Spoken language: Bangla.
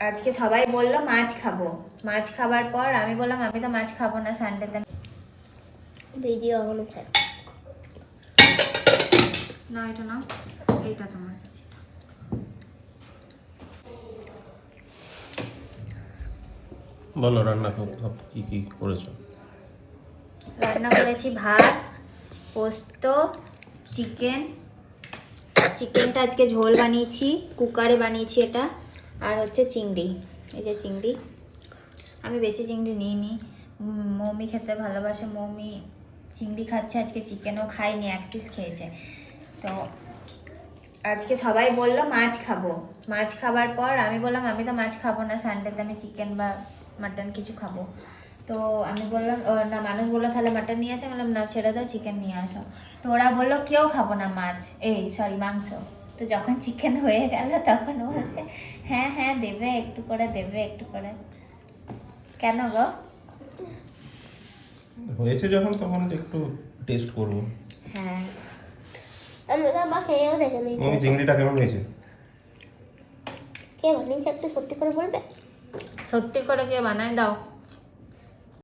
আজকে সবাই বললো মাছ খাবো, মাছ খাবার পর আমি বললাম আমি তো মাছ খাবো না সানডেতে। ভিডিও এখনো চাই না, এটা না, এইটা তোমার। বলো রান্না কি কি করেছো? রান্না করেছি ভাত, পোস্ত, চিকেনটা আজকে ঝোল বানিয়েছি, কুকারে বানিয়েছি এটা। আর হচ্ছে চিংড়ি, এই যে চিংড়ি। আমি বেশি চিংড়ি নিইনি, মৌমি খেতে ভালোবাসে, মৌমি চিংড়ি খাচ্ছে, আজকে চিকেনও খাইনি, এক পিস খেয়েছে। তো আজকে সবাই বললো মাছ খাবো, মাছ খাবার পর আমি বললাম আমি তো মাছ খাবো না সানডেতে, আমি চিকেন বা মাটন কিছু খাবো। তো আমি বললাম না, মানুষ বললো তাহলে মাটন নিয়ে আসে, বললাম না ছেড়ে দাও, চিকেন নিয়ে আসো। তো ওরা বললো কেউ খাবো না মাছ, মাংস। তো যখন চিকেন হয়ে গেল তখন ও হচ্ছে হ্যাঁ হ্যাঁ দেবে একটু করে, দেবে একটু করে। কেন গো? হয়েছে যখন তখন একটু টেস্ট করবো। হ্যাঁ, আমি তো আবার খেয়েও দেখে নিয়েছি। তুমি চিংড়িটা কেমন হয়েছে? কে বানিয়েছে একটু সত্যি করে বলবে? সত্যি করে কে বানায় দাও।